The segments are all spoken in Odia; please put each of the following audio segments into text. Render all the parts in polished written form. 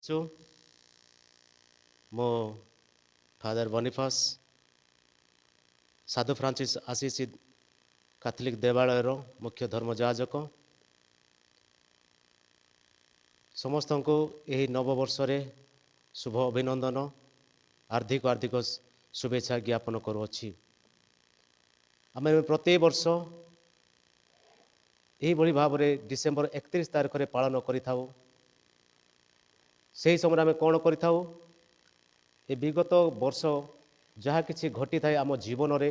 କରୁଛୁ। ମୁଁ ଫାଦର ବନିଫାସ ସାଧୁ ଫ୍ରାନ୍ସିସ୍ ଆସିସି କାଥଲିକ ଦେବାଳୟର ମୁଖ୍ୟ ଧର୍ମଯାଜକ। ସମସ୍ତଙ୍କୁ ଏହି ନବବର୍ଷରେ ଶୁଭ ଅଭିନନ୍ଦନ ଆର୍ଥିକ ଶୁଭେଚ୍ଛା ଜ୍ଞାପନ କରୁଅଛି। ଆମେ ପ୍ରତିବର୍ଷ ଏହିଭଳି ଭାବରେ ଡିସେମ୍ବର 31 ତାରିଖରେ ପାଳନ କରିଥାଉ। ସେହି ସମୟରେ ଆମେ କ'ଣ କରିଥାଉ? ଏ ବିଗତ ବର୍ଷ ଯାହା କିଛି ଘଟିଥାଏ ଆମ ଜୀବନରେ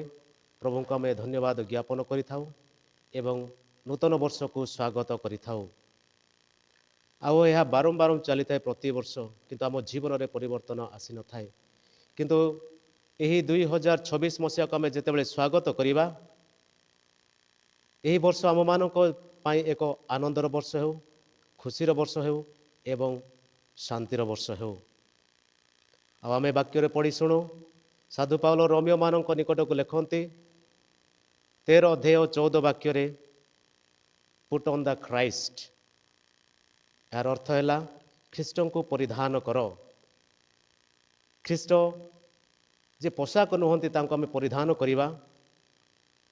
ପ୍ରଭୁଙ୍କୁ ଆମେ ଧନ୍ୟବାଦ ଜ୍ଞାପନ କରିଥାଉ ଏବଂ ନୂତନ ବର୍ଷକୁ ସ୍ୱାଗତ କରିଥାଉ। ଆଉ ଏହା ବାରମ୍ବାର ଚାଲିଥାଏ ପ୍ରତିବର୍ଷ, କିନ୍ତୁ ଆମ ଜୀବନରେ ପରିବର୍ତ୍ତନ ଆସିନଥାଏ। କିନ୍ତୁ ଏହି 2026 ମସିହାକୁ ଆମେ ଯେତେବେଳେ ସ୍ୱାଗତ କରିବା, ଏହି ବର୍ଷ ଆମମାନଙ୍କ ପାଇଁ ଏକ ଆନନ୍ଦର ବର୍ଷ ହେଉ, ଖୁସିର ବର୍ଷ ହେଉ ଏବଂ ଶାନ୍ତିର ବର୍ଷ ହେଉ। ଆଉ ଆମେ ବାକ୍ୟରେ ପଢ଼ି ଶୁଣୁ, ସାଧୁ ପାଉଲ ରୋମିଓମାନଙ୍କ ନିକଟକୁ ଲେଖନ୍ତି 13 ଅଧ୍ୟାୟ 14 ବାକ୍ୟରେ, ପୁଟ୍ ଅନ୍ ଦ କ୍ରାଇଷ୍ଟ। ଏହାର ଅର୍ଥ ହେଲା ଖ୍ରୀଷ୍ଟଙ୍କୁ ପରିଧାନ କର। ଖ୍ରୀଷ୍ଟ ଯେ ପୋଷାକ ନୁହନ୍ତି, ତାଙ୍କୁ ଆମେ ପରିଧାନ କରିବା।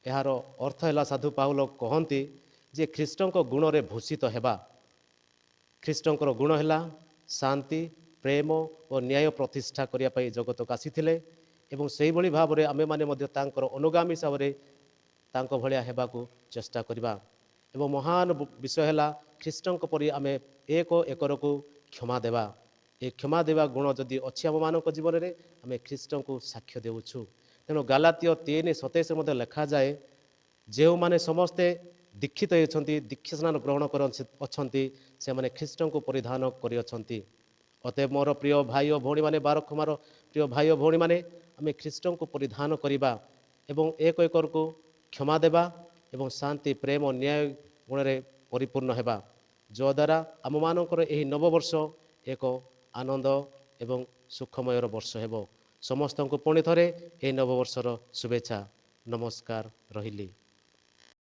ଏହାର ଅର୍ଥ ହେଲା ସାଧୁ ପାଉଲ କହନ୍ତି ଯେ ଖ୍ରୀଷ୍ଟଙ୍କ ଗୁଣରେ ଭୂଷିତ ହେବା। ଖ୍ରୀଷ୍ଟଙ୍କର ଗୁଣ ହେଲା ଶାନ୍ତି, ପ୍ରେମ ଓ ନ୍ୟାୟ ପ୍ରତିଷ୍ଠା କରିବା ପାଇଁ ଜଗତକୁ ଆସିଥିଲେ ଏବଂ ସେହିଭଳି ଭାବରେ ଆମେମାନେ ମଧ୍ୟ ତାଙ୍କର ଅନୁଗାମୀ ହିସାବରେ ତାଙ୍କ ଭଳିଆ ହେବାକୁ ଚେଷ୍ଟା କରିବା। ଏବଂ ମହାନ ବିଷୟ ହେଲା ଖ୍ରୀଷ୍ଟଙ୍କ ପରି ଆମେ ଏକରକୁ କ୍ଷମା ଦେବା। ଏ କ୍ଷମା ଦେବା ଗୁଣ ଯଦି ଅଛି ଆମମାନଙ୍କ ଜୀବନରେ, ଆମେ ଖ୍ରୀଷ୍ଟଙ୍କୁ ସାକ୍ଷ୍ୟ ଦେଉଛୁ। ତେଣୁ ଗାଲାତୀୟ 3:27 ମଧ୍ୟ ଲେଖାଯାଏ, ଯେଉଁମାନେ ସମସ୍ତେ ଦୀକ୍ଷିତ ହେଉଛନ୍ତି, ଦୀକ୍ଷାସ୍ନାନ ଗ୍ରହଣ ଅଛନ୍ତି, ସେମାନେ ଖ୍ରୀଷ୍ଟଙ୍କୁ ପରିଧାନ କରିଅଛନ୍ତି। ଅତଏବ ମୋର ପ୍ରିୟ ଭାଇ ଓ ଭଉଣୀମାନେ, ବାରକ୍ଷମାର ପ୍ରିୟ ଭାଇ ଓ ଭଉଣୀମାନେ, ଆମେ ଖ୍ରୀଷ୍ଟଙ୍କୁ ପରିଧାନ କରିବା ଏବଂ ଏକରକୁ କ୍ଷମା ଦେବା ଏବଂ ଶାନ୍ତି, ପ୍ରେମ, ନ୍ୟାୟ ଗୁଣରେ ପରିପୂର୍ଣ୍ଣ ହେବା, ଯଦ୍ୱାରା ଆମମାନଙ୍କର ଏହି ନବବର୍ଷ ଏକ ଆନନ୍ଦ ଏବଂ ସୁଖମୟର ବର୍ଷ ହେବ। ସମସ୍ତଙ୍କୁ ପୁଣି ଥରେ ଏହି ନବବର୍ଷର ଶୁଭେଚ୍ଛା। ନମସ୍କାର, ରହିଲି।